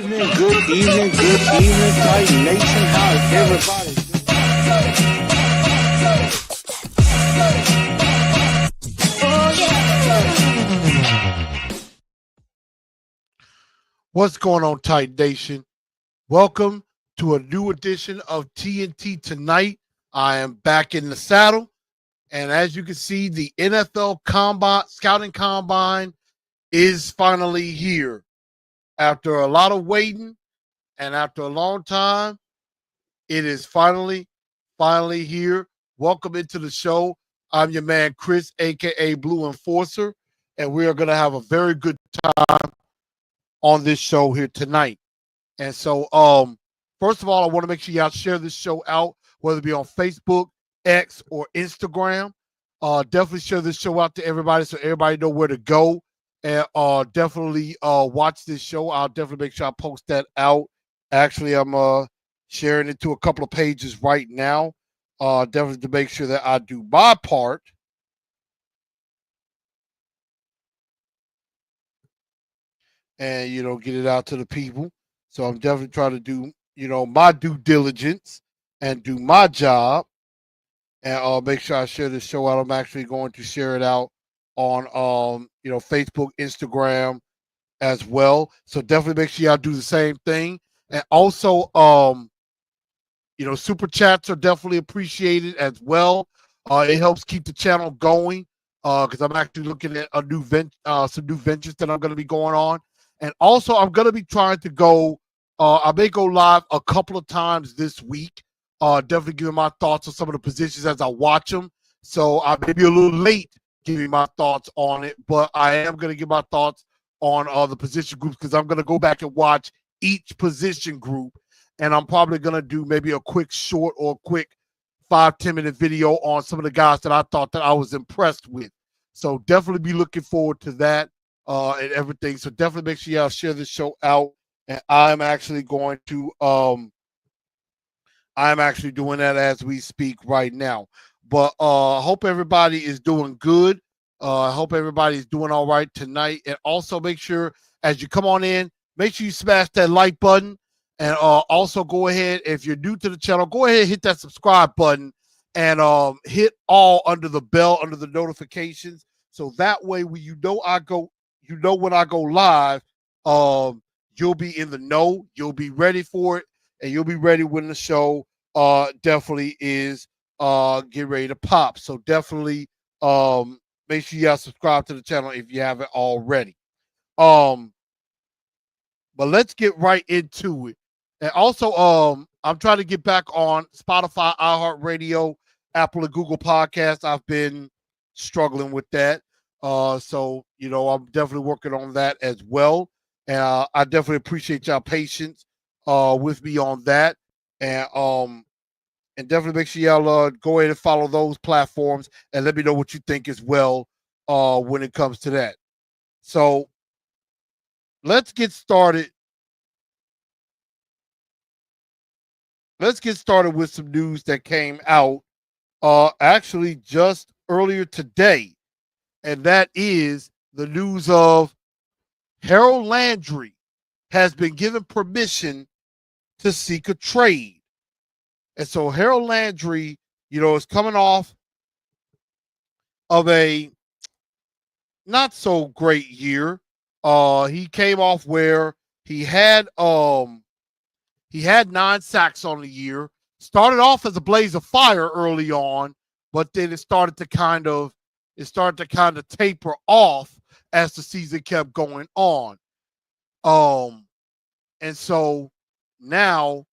good evening, Titan Nation. How's everybody? What's going on, Titan Nation? Welcome to a new edition of TNT Tonight. I am back in the saddle, and as you can see, the NFL Scouting Combine is finally here. After a lot of waiting and after a long time, it is finally here. Welcome into the show. I'm your man, Chris, a.k.a. Blue Enforcer, and we are going to have a very good time on this show here tonight. And so, first of all, I want to make sure y'all share this show out, whether it be on Facebook, X, or Instagram. Definitely share this show out to everybody so everybody know where to go. And definitely watch this show. I'll definitely make sure I post that out. Actually, I'm sharing it to a couple of pages right now. Definitely to make sure that I do my part. And, get it out to the people. So I'm definitely trying to do, my due diligence and do my job. And make sure I share this show out. I'm actually going to share it out on, Facebook, Instagram as well. So definitely make sure y'all do the same thing. And also, super chats are definitely appreciated as well. It helps keep the channel going because I'm actually looking at some new ventures that I'm going to be going on. And also, I'm going to be trying to go. I may go live a couple of times this week. Definitely giving my thoughts on some of the positions as I watch them. So I may be a little late giving my thoughts on it, but I am going to give my thoughts on the position groups because I'm going to go back and watch each position group. And I'm probably going to do maybe a quick short or quick 5-10 minute video on some of the guys that I thought that I was impressed with. So definitely be looking forward to that and everything. So definitely make sure y'all share this show out. And I'm actually going to I'm actually doing that as we speak right now. But I hope everybody is doing good. I hope everybody's doing all right tonight. And also make sure as you come on in, make sure you smash that like button. And also go ahead, if you're new to the channel, go ahead and hit that subscribe button and hit all under the bell, under the notifications. So that way when when I go live, you'll be in the know, you'll be ready for it, and you'll be ready when the show definitely is get ready to pop. So definitely make sure y'all subscribe to the channel if you haven't already. But let's get right into it. And also, I'm trying to get back on Spotify, iHeartRadio, Apple, and Google Podcasts. I've been struggling with that. So, I'm definitely working on that as well. And I definitely appreciate y'all patience with me on that. And definitely make sure y'all go ahead and follow those platforms and let me know what you think as well when it comes to that. So let's get started. Let's get started with some news that came out actually just earlier today. And that is the news of Harold Landry has been given permission to seek a trade. And so Harold Landry, is coming off of a not so great year. He came off where he had 9 sacks on the year. Started off as a blaze of fire early on, but then it started to kind of taper off as the season kept going on. And so now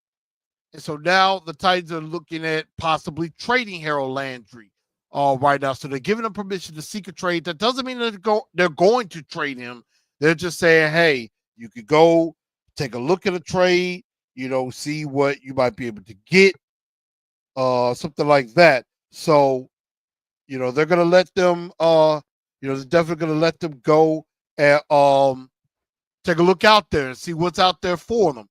the Titans are looking at possibly trading Harold Landry right now. So they're giving him permission to seek a trade. That doesn't mean that they're going to trade him. They're just saying, hey, you could go take a look at a trade, see what you might be able to get, something like that. So, they're going to let them, they're definitely going to let them go and take a look out there and see what's out there for them.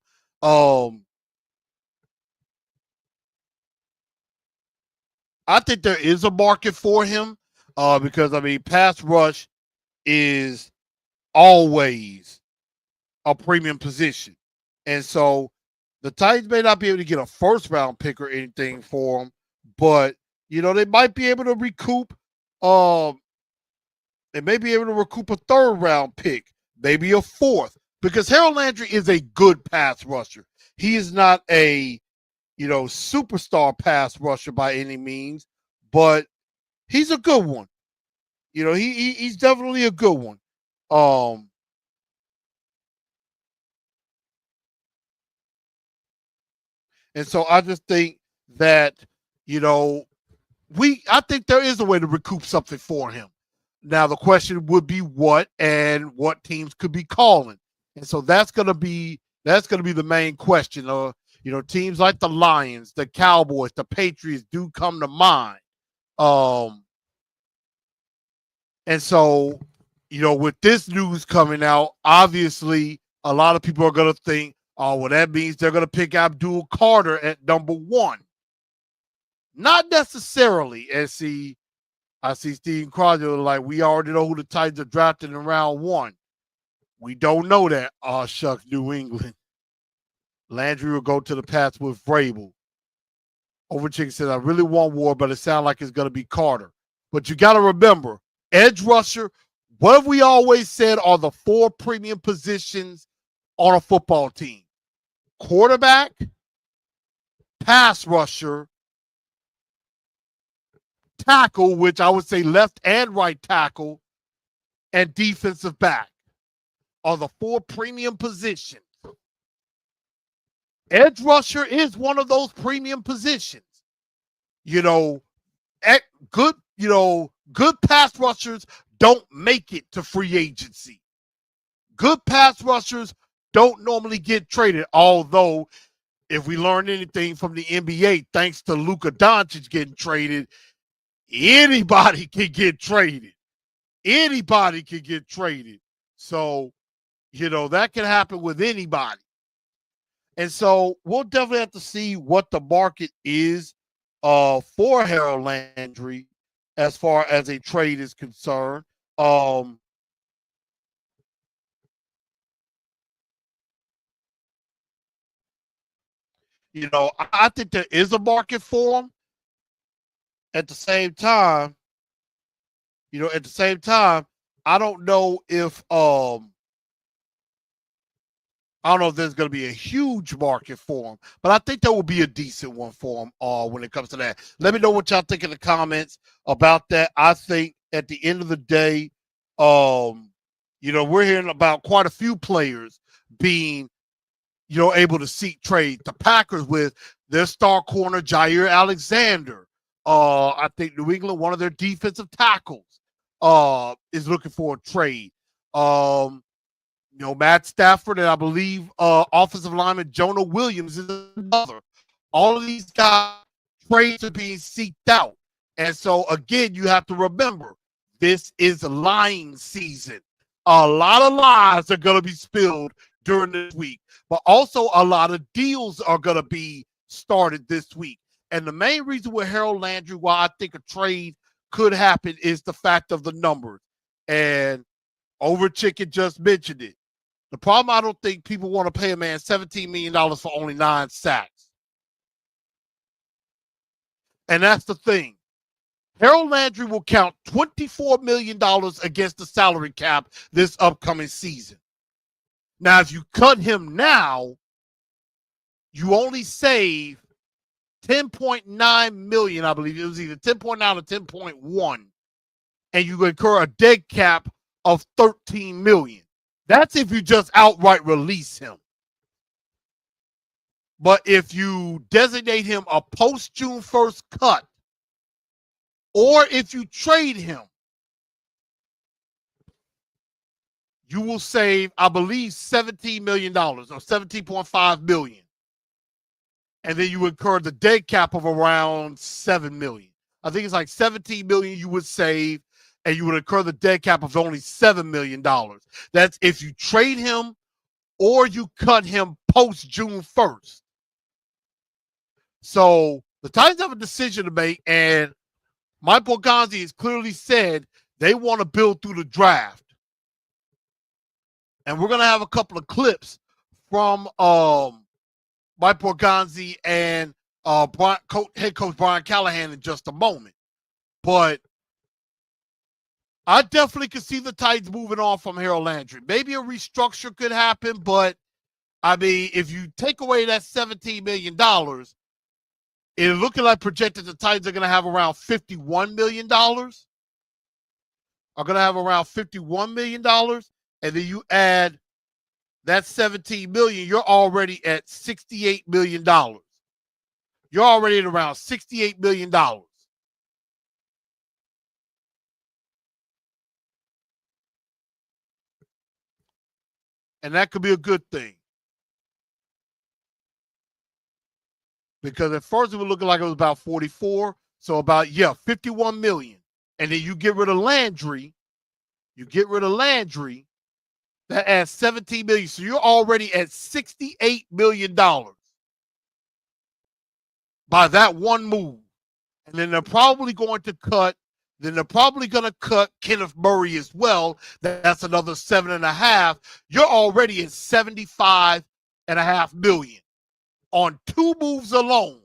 I think there is a market for him because, pass rush is always a premium position. And so the Titans may not be able to get a first round pick or anything for him, but they might be able to recoup. They may be able to recoup a third round pick, maybe a fourth, because Harold Landry is a good pass rusher. He is not a superstar pass rusher by any means, but he's a good one. He's definitely a good one. And so I just think that, I think there is a way to recoup something for him. Now the question would be what and what teams could be calling. And so that's gonna be the main question. Teams like the Lions, the Cowboys, the Patriots do come to mind. And so, with this news coming out, obviously a lot of people are gonna think, oh, well, that means they're gonna pick Abdul Carter at number 1. Not necessarily. And I see Steve Crosby like, we already know who the Titans are drafting in round 1. We don't know that. Oh, shucks, New England. Landry will go to the Pats with Vrabel. Overchicken says, I really want Ward, but it sounds like it's going to be Carter. But you got to remember, edge rusher, what have we always said are the 4 premium positions on a football team? Quarterback, pass rusher, tackle, which I would say left and right tackle, and defensive back are the 4 premium positions. Edge rusher is one of those premium positions. Good pass rushers don't make it to free agency. Good pass rushers don't normally get traded, although if we learn anything from the NBA, thanks to Luka Doncic getting traded, anybody can get traded. Anybody can get traded. So, that can happen with anybody. And so we'll definitely have to see what the market is for Harold Landry as far as a trade is concerned. I think there is a market for him. At the same time, I don't know if there's going to be a huge market for him, but I think there will be a decent one for him when it comes to that. Let me know what y'all think in the comments about that. I think at the end of the day, we're hearing about quite a few players being, able to seek trade. The Packers with their star corner, Jair Alexander. I think New England, one of their defensive tackles, is looking for a trade. Matt Stafford and I believe offensive lineman Jonah Williams is another. All of these guys, trades are being seeked out. And so, again, you have to remember, this is lying season. A lot of lies are going to be spilled during this week, but also a lot of deals are going to be started this week. And the main reason with Harold Landry, why I think a trade could happen, is the fact of the numbers. And Overchicken just mentioned it. The problem, I don't think people want to pay a man $17 million for only 9 sacks. And that's the thing. Harold Landry will count $24 million against the salary cap this upcoming season. Now, if you cut him now, you only save $10.9 million, I believe. It was either 10.9 or 10.1. And you incur a dead cap of $13 million. That's if you just outright release him. But if you designate him a post-June 1st cut, or if you trade him, you will save, I believe, $17 million or $17.5 million. And then you incur the dead cap of around $7 million. I think it's like $17 million you would save, and you would incur the dead cap of only $7 million. That's if you trade him or you cut him post-June 1st. So the Titans have a decision to make, and Mike Borgonzi has clearly said they want to build through the draft. And we're going to have a couple of clips from Mike Borgonzi and head coach Brian Callahan in just a moment. But I definitely could see the Titans moving on from Harold Landry. Maybe a restructure could happen, but I mean, if you take away that $17 million, it's looking like projected the Titans are going to have around $51 million. Are going to have around $51 million. And then you add that $17 million, you're already at $68 million. You're already at around $68 million. And that could be a good thing. Because at first it was looking like it was about 44. So about, 51 million. And then you get rid of Landry. That adds 17 million. So you're already at $68 million by that one move. And then they're probably going to cut Kenneth Murray as well. That's another 7.5. You're already at 75.5 million on two moves alone.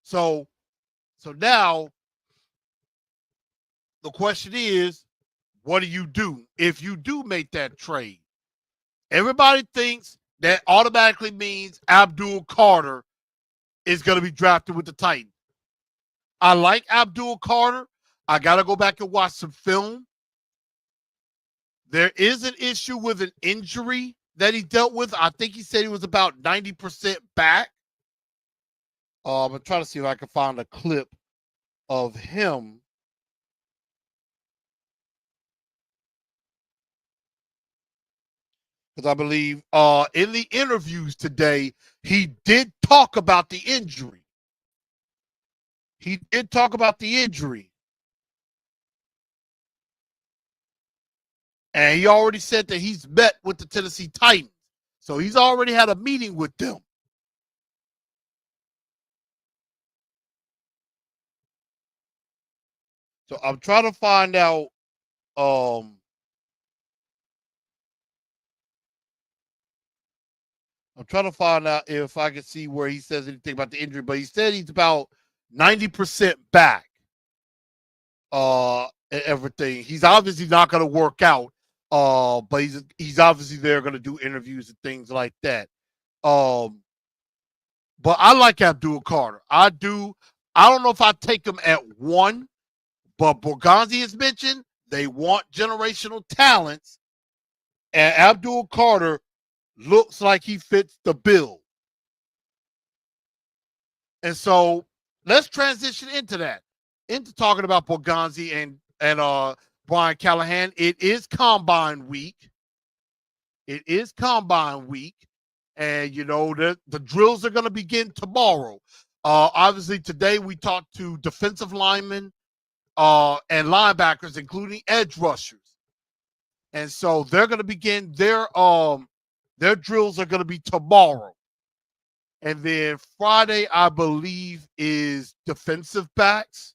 So now the question is, what do you do if you do make that trade? Everybody thinks that automatically means Abdul Carter is going to be drafted with the Titans. I like Abdul Carter. I got to go back and watch some film. There is an issue with an injury that he dealt with. I think he said he was about 90% back. I'm trying to see if I can find a clip of him. Because I believe in the interviews today, he did talk about the injury. And he already said that he's met with the Tennessee Titans. So he's already had a meeting with them. So I'm trying to find out if I can see where he says anything about the injury, but he said he's about 90% back. And everything. He's obviously not going to work out, but he's obviously there going to do interviews and things like that. But I like Abdul Carter. I do. I don't know if I take him at 1, but Borgonzi has mentioned they want generational talents, and Abdul Carter looks like he fits the bill. And so let's transition into that, into talking about Borgonzi and Brian Callahan. It is Combine Week. And, the drills are going to begin tomorrow. Obviously, today we talked to defensive linemen and linebackers, including edge rushers. And so they're going to begin their drills are going to be tomorrow. And then Friday, I believe, is defensive backs.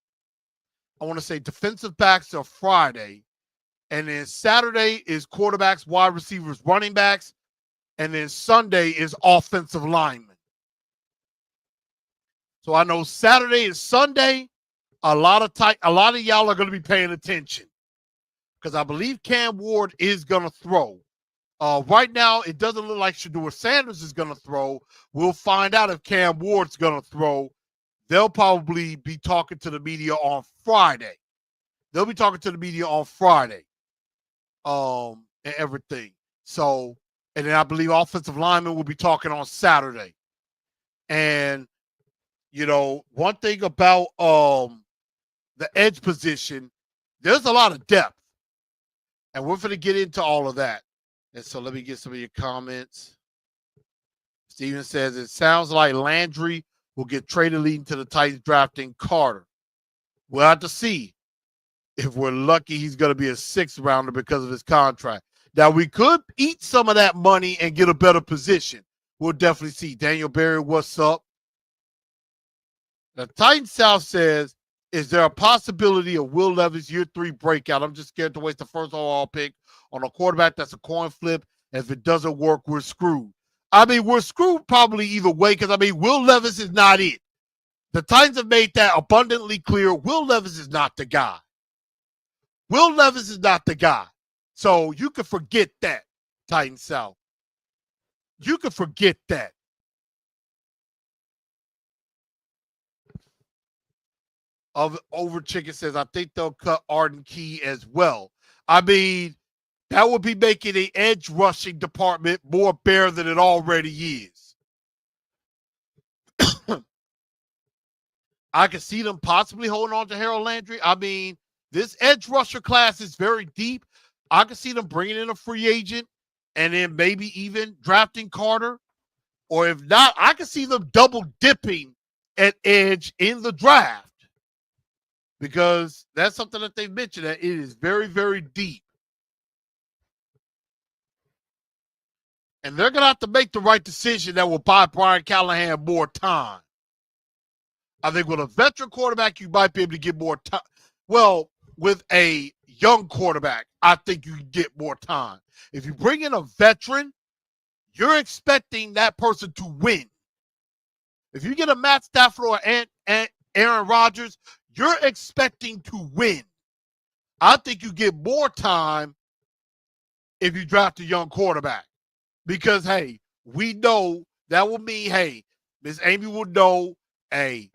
I want to say defensive backs are Friday. And then Saturday is quarterbacks, wide receivers, running backs. And then Sunday is offensive linemen. So I know Saturday and Sunday, a lot of y'all are going to be paying attention. Because I believe Cam Ward is going to throw. Right now, it doesn't look like Shedeur Sanders is going to throw. We'll find out if Cam Ward's going to throw. They'll probably be talking to the media on Friday. And everything. So, and then I believe offensive linemen will be talking on Saturday. And, one thing about the edge position, there's a lot of depth. And we're going to get into all of that. And so let me get some of your comments. Steven says, it sounds like Landry will get traded leading to the Titans drafting Carter. We'll have to see. If we're lucky, he's going to be a 6th rounder because of his contract. Now, we could eat some of that money and get a better position. We'll definitely see. Daniel Berry, what's up? The Titan South says, Is there a possibility of Will Levis year 3 breakout? I'm just scared to waste the first overall pick on a quarterback that's a coin flip. If it doesn't work, we're screwed. I mean, we're screwed probably either way because, I mean, Will Levis is not it. The Titans have made that abundantly clear. Will Levis is not the guy. Will Levis is not the guy. So you can forget that, Titan South. You can forget that. Over Chicken says, I think they'll cut Arden Key as well. I mean, that would be making the edge rushing department more bare than it already is. I can see them possibly holding on to Harold Landry. I mean, this edge rusher class is very deep. I can see them bringing in a free agent and then maybe even drafting Carter. Or if not, I can see them double dipping at edge in the draft. Because that's something that they've mentioned, that it is very, very deep. And they're going to have to make the right decision that will buy Brian Callahan more time. I think with a veteran quarterback, you might be able to get more time. Well, with a young quarterback, I think you can get more time. If you bring in a veteran, you're expecting that person to win. If you get a Matt Stafford or Aaron Rodgers, you're expecting to win. I think you get more time if you draft a young quarterback. Because, hey, we know that will mean, hey, Miss Amy will know, hey,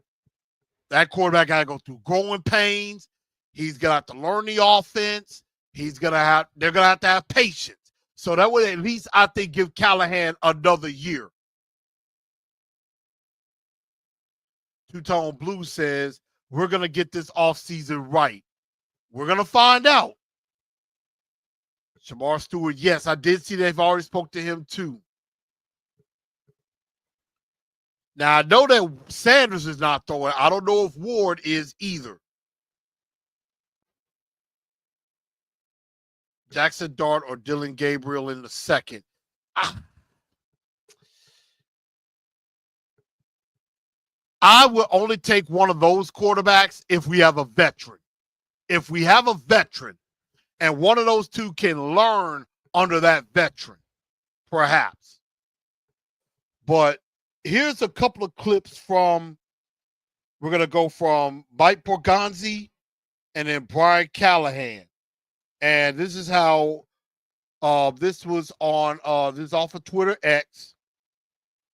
that quarterback got to go through growing pains. He's going to have to learn the offense. They're going to have patience. So that would at least, I think, give Callahan another year. Two-Tone Blue says, we're going to get this offseason right. We're going to find out. Shamar Stewart, yes, I did see they've already spoke to him too. Now, I know that Sanders is not throwing. I don't know if Ward is either. Jackson Dart or Dylan Gabriel in the second. I would only take one of those quarterbacks if we have a veteran. If we have a veteran and one of those two can learn under that veteran, perhaps. But here's a couple of clips we're going to go from Mike Borgonzi and then Brian Callahan. And this is how this was on, this is off of Twitter X.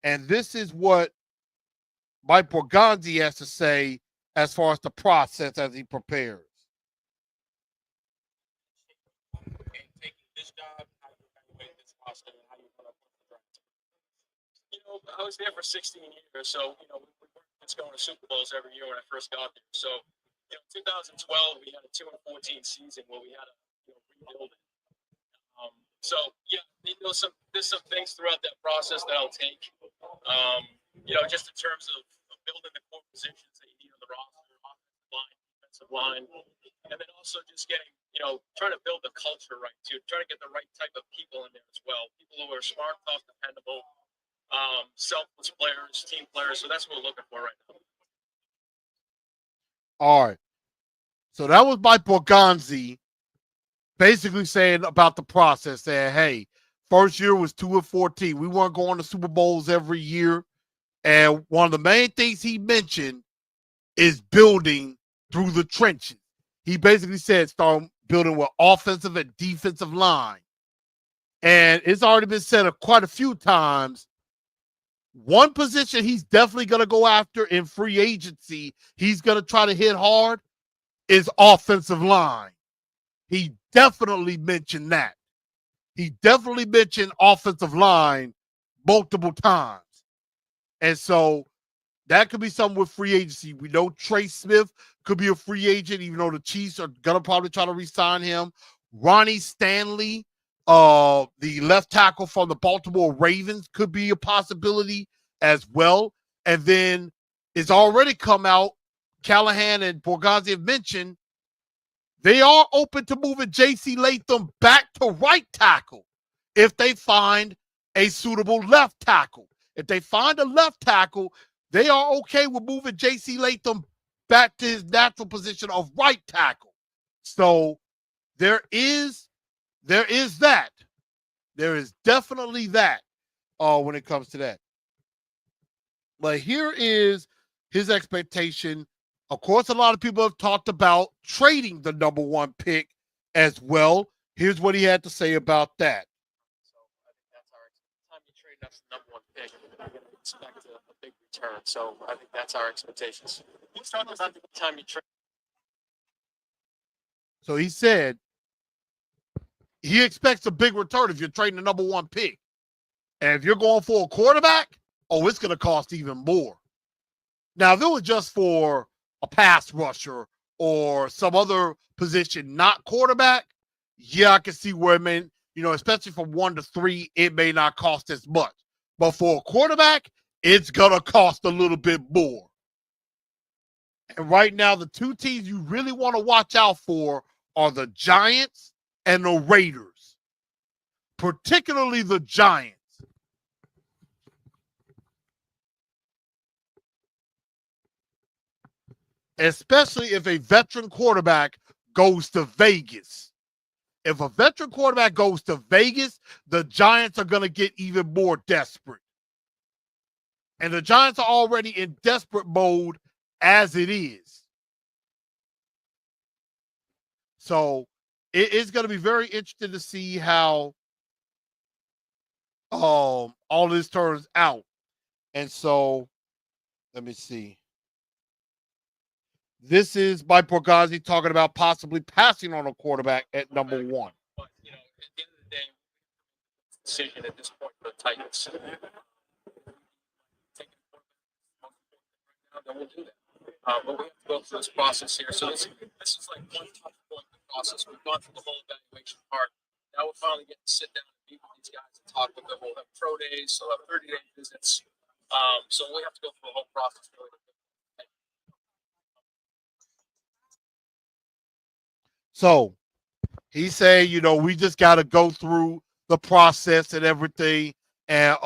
And this is what Mike Borgonzi has to say as far as the process as he prepares. Taking this job, how you evaluate this process, and how you put up with the draft. I was there for 16 years, so we were just going to Super Bowls every year when I first got there. So, 2012 we had a 2-14 season where we had to rebuild it. There's some things throughout that process that I'll take. Just in terms of building the core positions that you need on the roster, offensive line, defensive line, and then also just getting, trying to build the culture right too, trying to get the right type of people in there as well. People who are smart, tough, dependable, selfless players, team players. So that's what we're looking for right now. All right. So that was Mike Borgonzi basically saying about the process, saying, hey, first year was 2-14. We weren't going to Super Bowls every year. And one of the main things he mentioned is building through the trenches. He basically said start building with offensive and defensive line. And it's already been said quite a few times. One position he's definitely going to go after in free agency, he's going to try to hit hard, is offensive line. He definitely mentioned that. He definitely mentioned offensive line multiple times. And so that could be something with free agency. We know Trey Smith could be a free agent, even though the Chiefs are going to probably try to re-sign him. Ronnie Stanley, the left tackle from the Baltimore Ravens, could be a possibility as well. And then it's already come out, Callahan and Borgonzi have mentioned, they are open to moving J.C. Latham back to right tackle if they find a suitable left tackle. If they find a left tackle, they are okay with moving J.C. Latham back to his natural position of right tackle. So there is that. There is definitely that when it comes to that. But here is his expectation. Of course, a lot of people have talked about trading the number 1 pick as well. Here's what he had to say about that. So I think that's our time you trade that's the number 1 pick. You're going to expect a big return. So I think that's our expectations. Let's talk about the time you trade. So he said he expects a big return if you're trading the number 1 pick. And if you're going for a quarterback, oh, it's going to cost even more. Now, if it was just for a pass rusher or some other position, not quarterback, yeah, I can see where it may, especially from 1 to 3, it may not cost as much. But for a quarterback, it's going to cost a little bit more. And right now, the 2 teams you really want to watch out for are the Giants and the Raiders, particularly the Giants. Especially if a veteran quarterback goes to Vegas. If a veteran quarterback goes to Vegas, the Giants are going to get even more desperate. And the Giants are already in desperate mode as it is. So it's going to be very interesting to see how all this turns out. And so, let me see. This is Mike Borgazzi talking about possibly passing on a quarterback at number 1. But, at the end of the day, decision at this point for the Titans. Then we'll do that. But we have to go through this process here. So this is like one touch point in the process. We've gone through the whole evaluation part. Now we're finally getting to sit down and meet with these guys and talk with them. We'll have pro days, so we'll have 30-day visits. So we have to go through the whole process. So he said, we just got to go through the process and everything. And,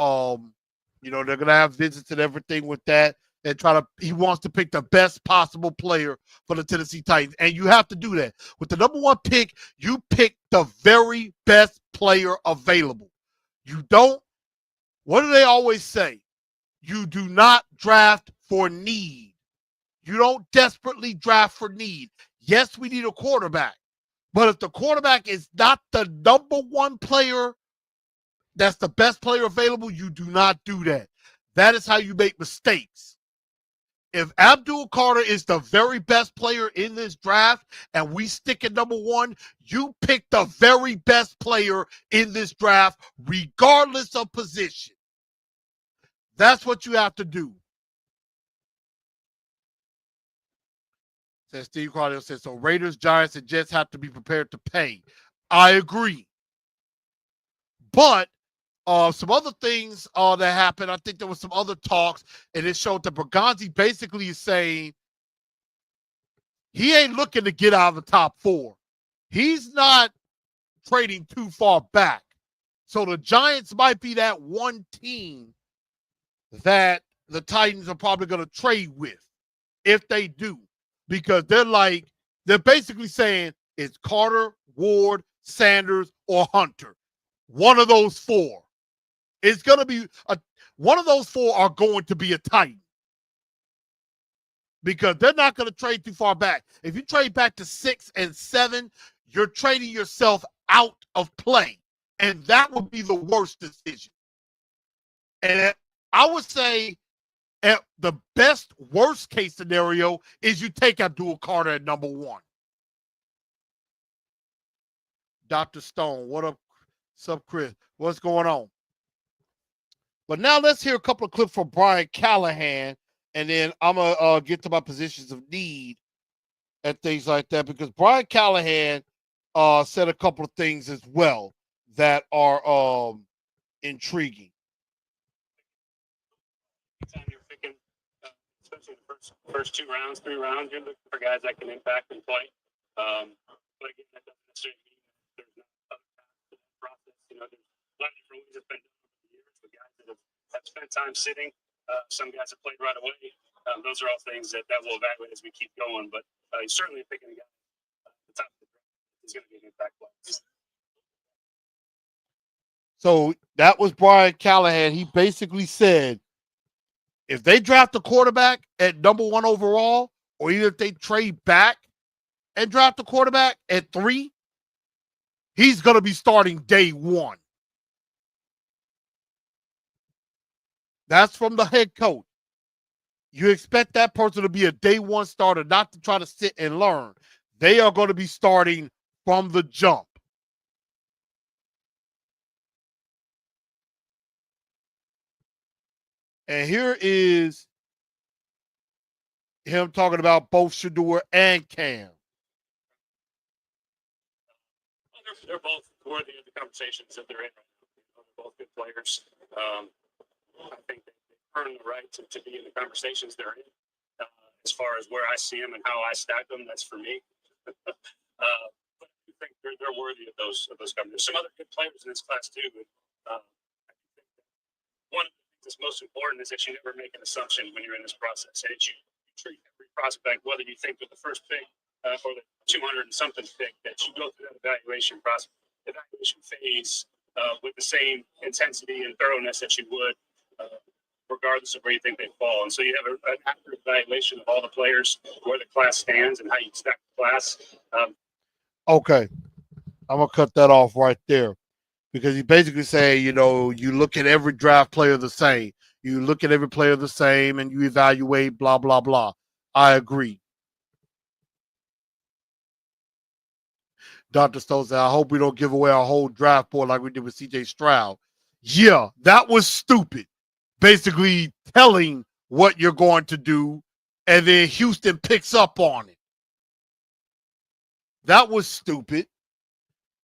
they're going to have visits and everything with that. And he wants to pick the best possible player for the Tennessee Titans. And you have to do that. With the number 1 pick, you pick the very best player available. You don't, what do they always say? You do not draft for need. You don't desperately draft for need. Yes, we need a quarterback. But if the quarterback is not the number 1 player, that's the best player available, you do not do that. That is how you make mistakes. If Abdul Carter is the very best player in this draft and we stick at number 1, you pick the very best player in this draft, regardless of position. That's what you have to do. Says Steve Claudio says, so Raiders, Giants, and Jets have to be prepared to pay. I agree. But some other things that happened, I think there was some other talks, and it showed that Bergonzi basically is saying he ain't looking to get out of the top 4. He's not trading too far back. So the Giants might be that one team that the Titans are probably going to trade with if they do. Because they're basically saying it's Carter, Ward, Sanders, or Hunter. One of those 4. It's going to be one of those 4 are going to be a Titan. Because they're not going to trade too far back. If you trade back to 6 and 7, you're trading yourself out of play. And that would be the worst decision. And I would say the best worst case scenario is you take Abdul Carter at number 1. Dr. Stone, what up? What's up, Chris? What's going on? But now let's hear a couple of clips from Brian Callahan, and then I'm going to get to my positions of need and things like that, because Brian Callahan said a couple of things as well that are intriguing. Anytime you're picking, especially the first 2 rounds, 3 rounds, you're looking for guys that can impact and play. But again, that doesn't necessarily mean that there's not other paths to that process. There's a lot of different ways that's been done over the years with guys that have spent time sitting. Some guys have played right away. Those are all things that we'll evaluate as we keep going. But certainly picking a guy at the top of the draft is going to be an impact player. So that was Brian Callahan. He basically said, if they draft a quarterback at number 1 overall, or even if they trade back and draft a quarterback at 3, he's going to be starting day 1. That's from the head coach. You expect that person to be a day 1 starter, not to try to sit and learn. They are going to be starting from the jump. And here is him talking about both Shedeur and Cam. They're both worthy of the conversations that they're in. They're both good players. I think they earn the right to be in the conversations they're in. As far as where I see them and how I stack them, that's for me. But I think they're worthy of those conversations. There's some other good players in this class too. But I think one of the things that's most important is that you never make an assumption when you're in this process. And you treat every prospect, whether you think with the first pick or the 200 and something pick, that you go through that evaluation phase with the same intensity and thoroughness that you would regardless of where you think they fall. And so you have an accurate evaluation of all the players, where the class stands and how you stack the class. Okay. I'm going to cut that off right there, because he basically say, you look at every draft player the same. You look at every player the same and you evaluate blah, blah, blah. I agree. Dr. Stone said, I hope we don't give away our whole draft board like we did with CJ Stroud. Yeah, that was stupid. Basically telling what you're going to do, and then Houston picks up on it. That was stupid.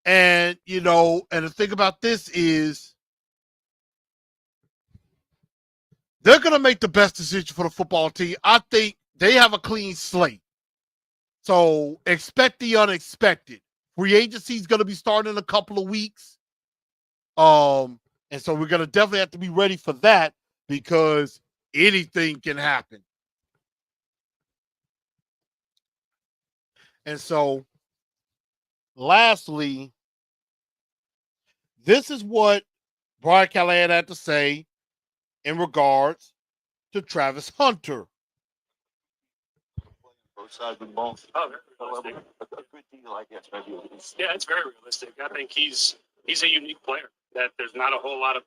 And, and the thing about this is they're going to make the best decision for the football team. I think they have a clean slate. So expect the unexpected. Free agency is going to be starting in a couple of weeks. And so we're going to definitely have to be ready for that, because anything can happen. And so, lastly, this is what Brian Callahan had to say in regards to Travis Hunter. Both sides of the ball. Oh, very realistic. A good deal, I guess, maybe. Yeah, it's very realistic. I think he's a unique player. That there's not a whole lot of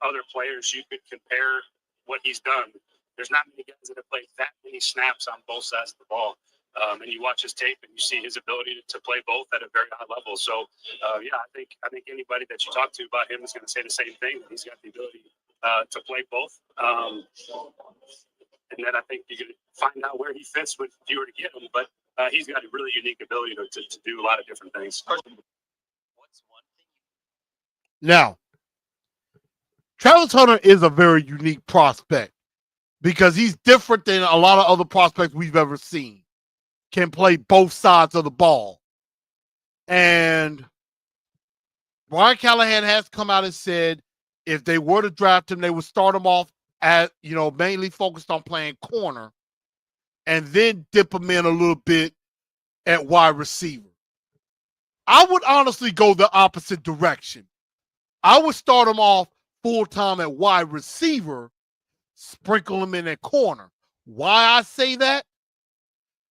other players you could compare what he's done. There's not many guys that have played that many snaps on both sides of the ball. And you watch his tape and you see his ability to play both at a very high level. So, yeah, I think anybody that you talk to about him is going to say the same thing. He's got the ability to play both. And then I think you can find out where he fits if you were to get him. But he's got a really unique ability to do a lot of different things. Now, Travis Hunter is a very unique prospect because he's different than a lot of other prospects we've ever seen. Can play both sides of the ball. And Brian Callahan has come out and said if they were to draft him, they would start him off at, mainly focused on playing corner and then dip him in a little bit at wide receiver. I would honestly go the opposite direction. I would start him off full-time at wide receiver, sprinkle him in at corner. Why I say that?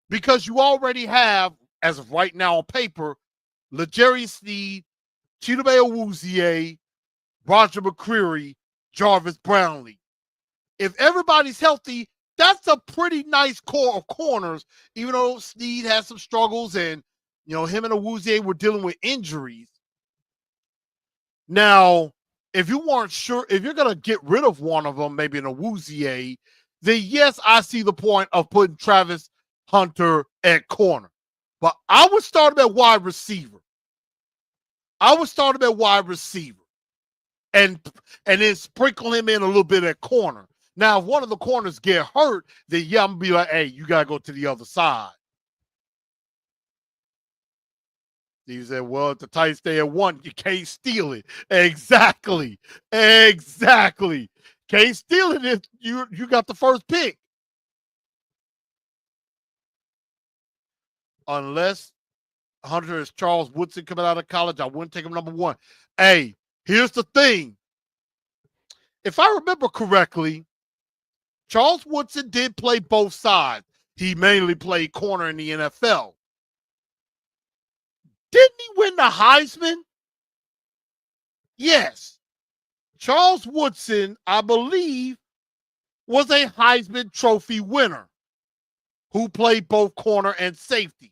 Because you already have, as of right now on paper, L'Jarius Sneed, Chidobe Awuzie, Roger McCreary, Jarvis Brownlee. If everybody's healthy, that's a pretty nice core of corners, even though Sneed has some struggles and, him and Awuzie were dealing with injuries. Now, if you weren't sure, if you're going to get rid of one of them, maybe an Awuzie, then yes, I see the point of putting Travis Hunter at corner. But I would start him at wide receiver. And then sprinkle him in a little bit at corner. Now, if one of the corners get hurt, then yeah, I'm going to be like, hey, you got to go to the other side. He said, well, if the Titans stay at 1, you can't steal it. Exactly. Can't steal it if you got the first pick. unless Hunter is Charles Woodson coming out of college, I wouldn't take him number one. Hey, here's the thing. If I remember correctly, Charles Woodson did play both sides. He mainly played corner in the NFL. Didn't he win the Heisman? Yes. Charles Woodson, I believe, was a Heisman Trophy winner who played both corner and safety.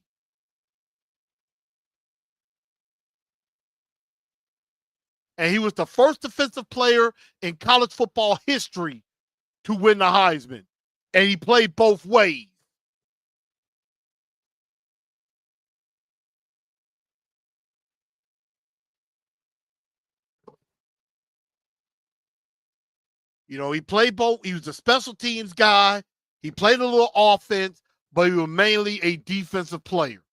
And he was the first defensive player in college football history to win the Heisman. And he played both ways. You know, he played both. He was a special teams guy. He played a little offense, but he was mainly a defensive player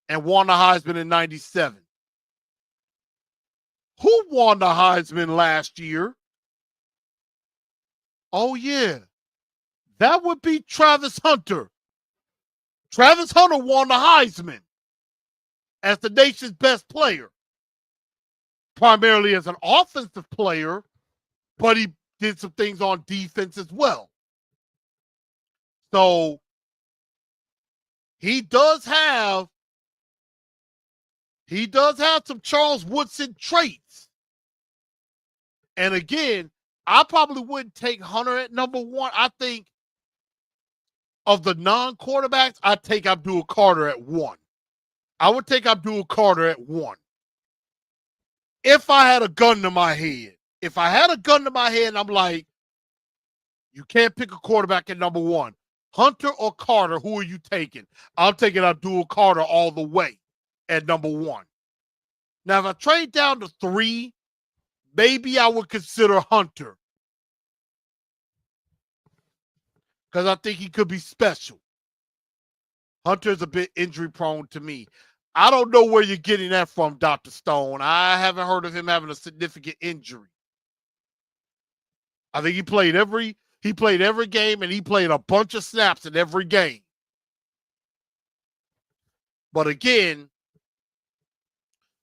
and won the Heisman in 97. Who won the Heisman last year? Oh, yeah. That would be Travis Hunter. Travis Hunter won the Heisman as the nation's best player, primarily as an offensive player, but he did some things on defense as well. So he does have some Charles Woodson traits. And again, I probably wouldn't take Hunter at number one. I think of the non-quarterbacks, I'd take Abdul Carter at one. I would take Abdul Carter at one. If I had a gun to my head. If I had a gun to my head and I'm like, you can't pick a quarterback at number one. Hunter or Carter, who are you taking? I'm taking Abdul Carter all the way at number one. Now, if I trade down to 3, maybe I would consider Hunter. Because I think he could be special. Hunter's a bit injury prone to me. I don't know where you're getting that from, Dr. Stone. I haven't heard of him having a significant injury. I think he played every game and he played a bunch of snaps in every game. But again,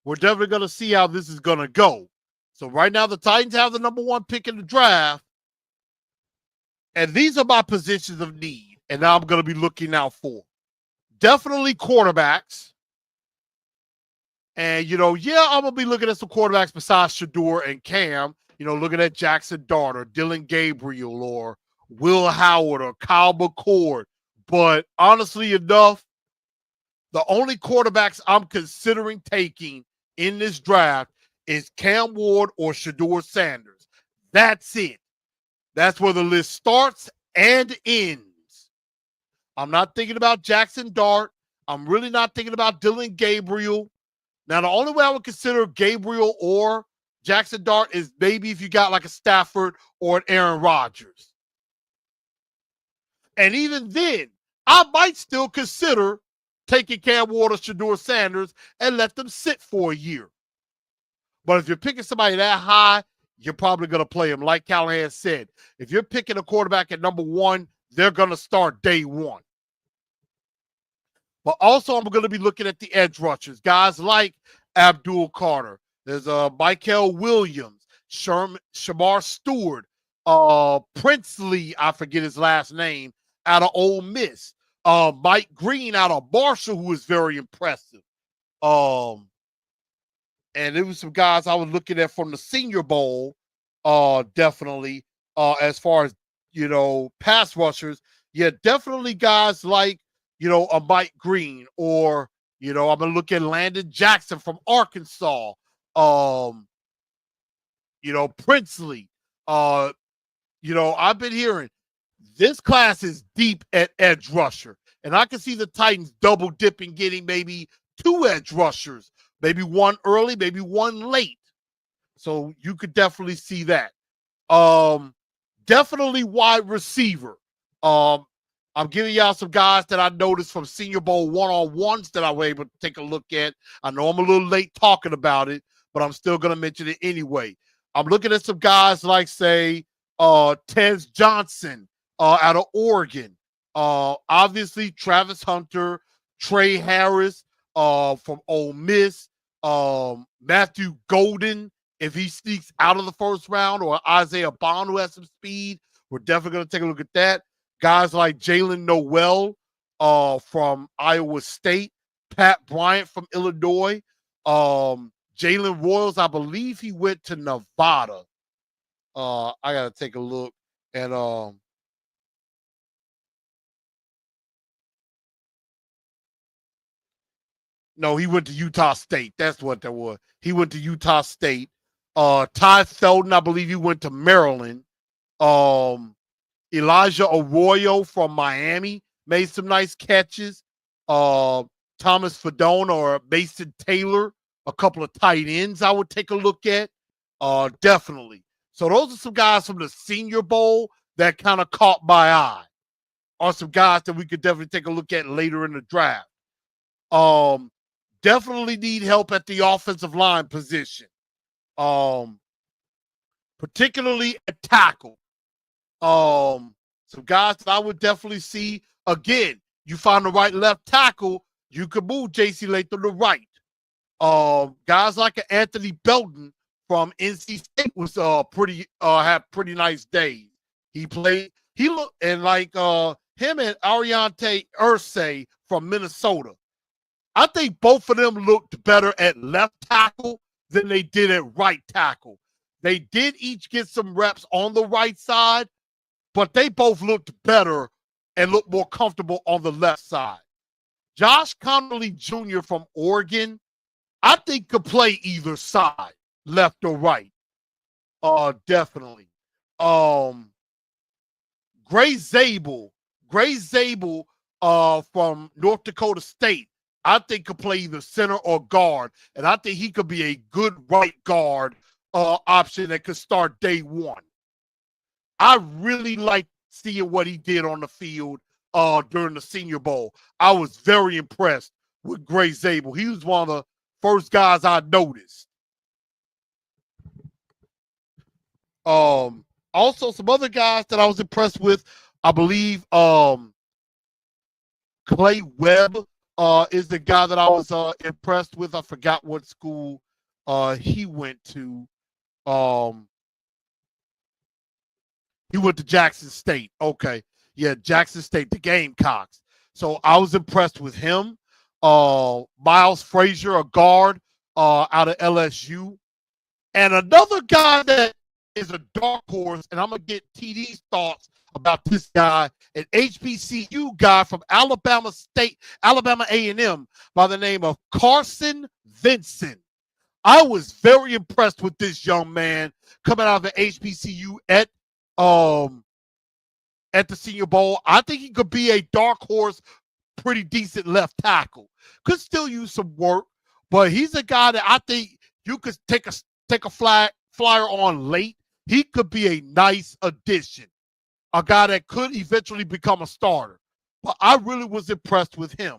we're definitely going to see how this is going to go. So right now, the Titans have the number 1 pick in the draft. And these are my positions of need. And now I'm going to be looking out for. Definitely quarterbacks. And, I'm going to be looking at some quarterbacks besides Shador and Cam. Looking at Jackson Dart or Dylan Gabriel or Will Howard or Kyle McCord. But honestly enough, the only quarterbacks I'm considering taking in this draft is Cam Ward or Shador Sanders. That's it. That's where the list starts and ends. I'm not thinking about Jackson Dart. I'm really not thinking about Dylan Gabriel. Now, the only way I would consider Gabriel or Jackson Dart is maybe if you got like a Stafford or an Aaron Rodgers. And even then, I might still consider taking Cam Ward or Shador Sanders and let them sit for a year. But if you're picking somebody that high, you're probably going to play him. Like Callahan said, if you're picking a quarterback at number 1, they're going to start day 1. But also, I'm going to be looking at the edge rushers, guys like Abdul Carter. There's Michael Williams, Shamar Stewart, Princely, I forget his last name, out of Ole Miss. Mike Green out of Marshall, who is very impressive. And there was some guys I was looking at from the Senior Bowl, definitely, as far as, pass rushers. Yeah, definitely guys like, a Mike Green or, I'm going to look at Landon Jackson from Arkansas. Princely. I've been hearing this class is deep at edge rusher. And I can see the Titans double dipping, getting maybe 2 edge rushers. Maybe 1 early, maybe 1 late. So you could definitely see that. Definitely wide receiver. I'm giving y'all some guys that I noticed from Senior Bowl one-on-ones that I was able to take a look at. I know I'm a little late talking about it, but I'm still going to mention it anyway. I'm looking at some guys like, say, Tez Johnson out of Oregon. Obviously, Travis Hunter, Trey Harris from Ole Miss, Matthew Golden, if he sneaks out of the first round, or Isaiah Bond, who has some speed. We're definitely going to take a look at that. Guys like Jalen Noel from Iowa State, Pat Bryant from Illinois, Jalen Royals, I believe he went to Nevada. I got to take a look. And no, he went to Utah State. That's what that was. He went to Utah State. Ty Felton, I believe he went to Maryland. Elijah Arroyo from Miami made some nice catches. Thomas Fedon or Mason Taylor, a couple of tight ends I would take a look at. Definitely. So those are some guys from the Senior Bowl that kind of caught my eye. Are some guys that we could definitely take a look at later in the draft. Definitely need help at the offensive line position. Particularly at tackle. Some guys that I would definitely see. Again, you find the right left tackle, you could move J.C. Latham to right. Guys like Anthony Belton from NC State was had pretty nice days. He looked, and like him and Ariante Irsay from Minnesota. I think both of them looked better at left tackle than they did at right tackle. They did each get some reps on the right side, but they both looked better and looked more comfortable on the left side. Josh Connolly Jr. from Oregon, I think could play either side, left or right. Definitely. Gray Zabel from North Dakota State, I think could play either center or guard, and I think he could be a good right guard option that could start day one. I really like seeing what he did on the field during the Senior Bowl. I was very impressed with Gray Zabel. He was one of the first guys I noticed. Also, some other guys that I was impressed with, I believe Clay Webb is the guy that I was impressed with. I forgot what school he went to. He went to Jackson State. Okay. Yeah, Jackson State, the Gamecocks. So I was impressed with him. Miles Frazier, a guard out of LSU. And another guy that is a dark horse, and I'm going to get TD's thoughts about this guy, an HBCU guy from Alabama A&M by the name of Carson Vincent. I was very impressed with this young man coming out of the HBCU at the Senior Bowl. I think he could be a dark horse, pretty decent left tackle. Could still use some work, but he's a guy that I think you could take a flyer on late. He could be a nice addition, a guy that could eventually become a starter. But I really was impressed with him.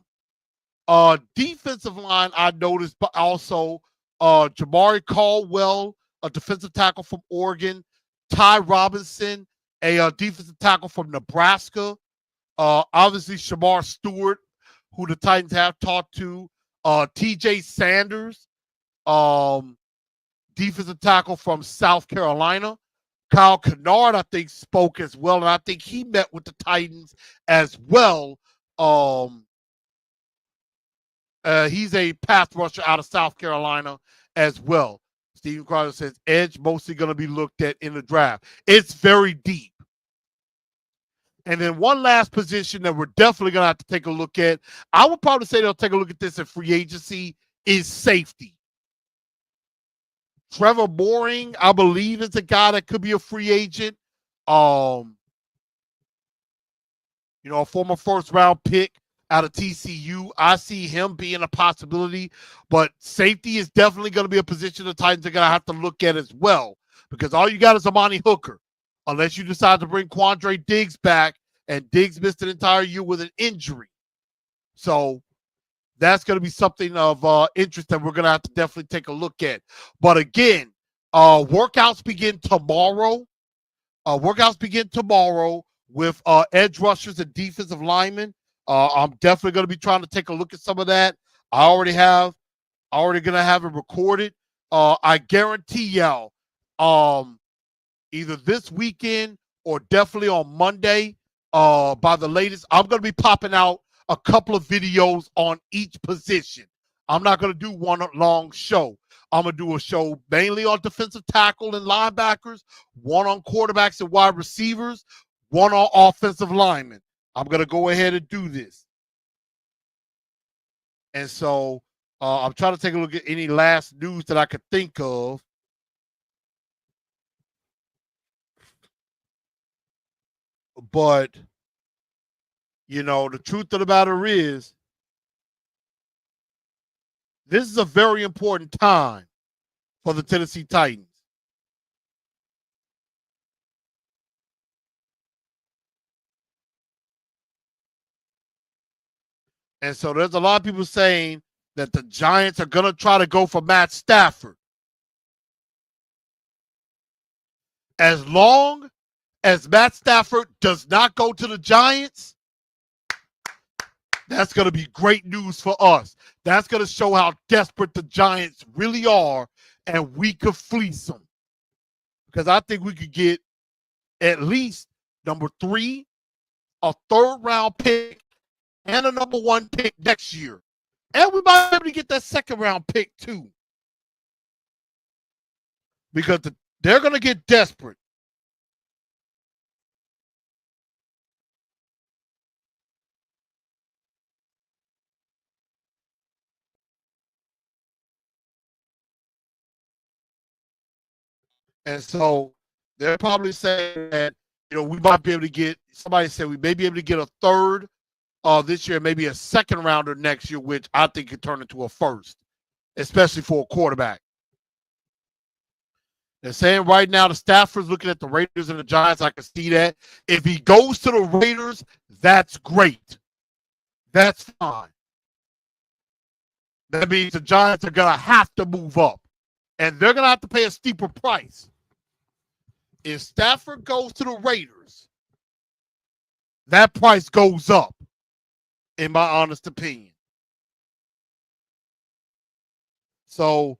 Defensive line, I noticed, but also Jamari Caldwell, a defensive tackle from Oregon, Ty Robinson, a defensive tackle from Nebraska. Obviously, Shamar Stewart, who the Titans have talked to. T.J. Sanders, defensive tackle from South Carolina. Kyle Kennard, I think, spoke as well, and I think he met with the Titans as well. He's a pass rusher out of South Carolina as well. Steven Crowder says edge mostly going to be looked at in the draft. It's very deep. And then one last position that we're definitely going to have to take a look at, I would probably say they'll take a look at this in free agency, is safety. Trevor Mooring, I believe, is a guy that could be a free agent. A former first-round pick out of TCU. I see him being a possibility, but safety is definitely going to be a position the Titans are going to have to look at as well, because all you got is Amani Hooker, unless you decide to bring Quandre Diggs back, and Diggs missed an entire year with an injury. So that's going to be something of interest that we're going to have to definitely take a look at. But again, workouts begin tomorrow. With edge rushers and defensive linemen. I'm definitely going to be trying to take a look at some of that. I already going to have it recorded. I guarantee y'all, either this weekend or definitely on Monday, by the latest, I'm going to be popping out a couple of videos on each position. I'm not going to do one long show. I'm going to do a show mainly on defensive tackle and linebackers, one on quarterbacks and wide receivers, one on offensive linemen. I'm going to go ahead and do this. And so I'm trying to take a look at any last news that I could think of. But, the truth of the matter is, this is a very important time for the Tennessee Titans. And so there's a lot of people saying that the Giants are going to try to go for Matt Stafford. As long as Matt Stafford does not go to the Giants, that's going to be great news for us. That's going to show how desperate the Giants really are, and we could fleece them. Because I think we could get at least number 3, a 3rd-round pick, and a number 1 pick next year. And we might be able to get that 2nd-round pick too. Because they're going to get desperate. And so they're probably saying that, we might be able to get, somebody said we may be able to get a 3rd this year, maybe a 2nd rounder next year, which I think could turn into a 1st, especially for a quarterback. They're saying right now the Stafford's looking at the Raiders and the Giants. I can see that. If he goes to the Raiders, that's great. That's fine. That means the Giants are going to have to move up. And they're going to have to pay a steeper price. If Stafford goes to the Raiders, that price goes up, in my honest opinion. So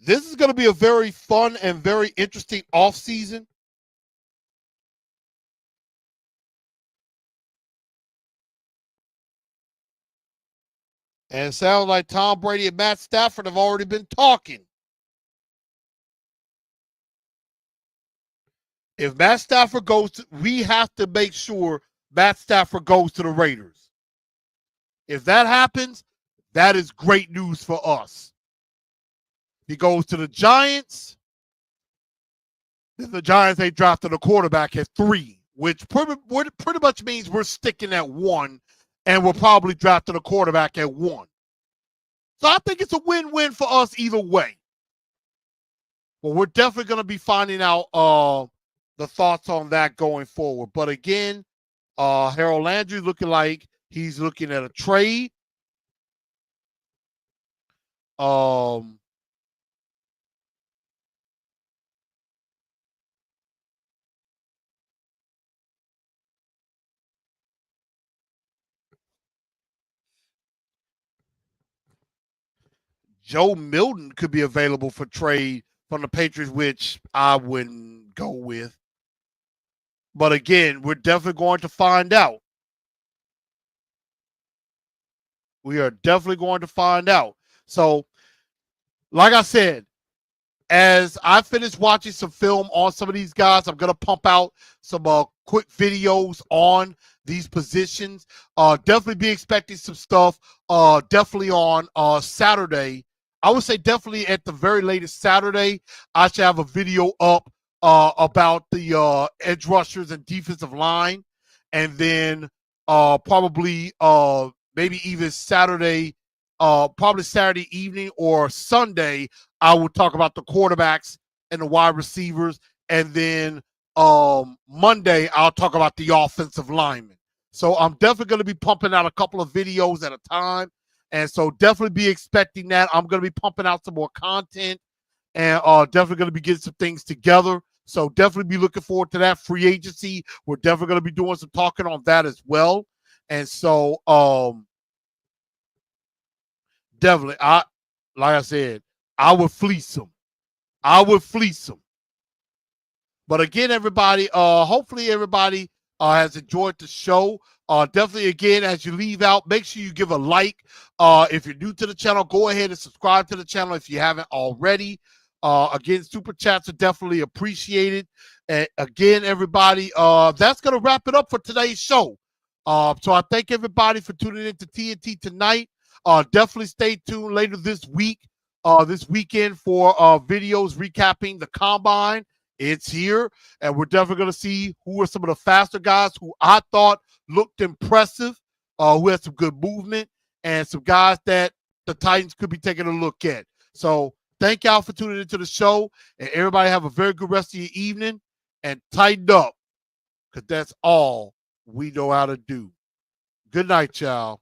this is going to be a very fun and very interesting offseason. And it sounds like Tom Brady and Matt Stafford have already been talking. If Matt Stafford we have to make sure Matt Stafford goes to the Raiders. If that happens, that is great news for us. If he goes to the Giants, then the Giants ain't drafted a quarterback at 3, which pretty much means we're sticking at 1, and we're probably drafting a quarterback at 1. So I think it's a win-win for us either way. Well, we're definitely going to be finding out the thoughts on that going forward. But again, Harold Landry looking like he's looking at a trade. Joe Milton could be available for trade from the Patriots, which I wouldn't go with. But again, we're definitely going to find out. We are definitely going to find out. So, like I said, as I finish watching some film on some of these guys, I'm going to pump out some quick videos on these positions. Definitely be expecting some stuff definitely on Saturday. I would say definitely at the very latest Saturday, I should have a video up about the edge rushers and defensive line. And then probably maybe even Saturday, probably Saturday evening or Sunday, I will talk about the quarterbacks and the wide receivers. And then Monday, I'll talk about the offensive linemen. So I'm definitely going to be pumping out a couple of videos at a time. And so definitely be expecting that. I'm going to be pumping out some more content and definitely going to be getting some things together. So definitely be looking forward to that. Free agency, we're definitely going to be doing some talking on that as well. And so definitely, like I said, I would fleece them. I would fleece them. But again, everybody, hopefully everybody has enjoyed the show. Definitely, again, as you leave out, make sure you give a like. If you're new to the channel, go ahead and subscribe to the channel if you haven't already. Again, super chats are definitely appreciated. And again, everybody, that's going to wrap it up for today's show. So I thank everybody for tuning in to TNT tonight. Definitely stay tuned later this weekend for videos recapping the combine. It's here, and we're definitely going to see who are some of the faster guys who I thought looked impressive, who had some good movement, and some guys that the Titans could be taking a look at. So thank y'all for tuning into the show, and everybody have a very good rest of your evening, and tighten up, because that's all we know how to do. Good night, y'all.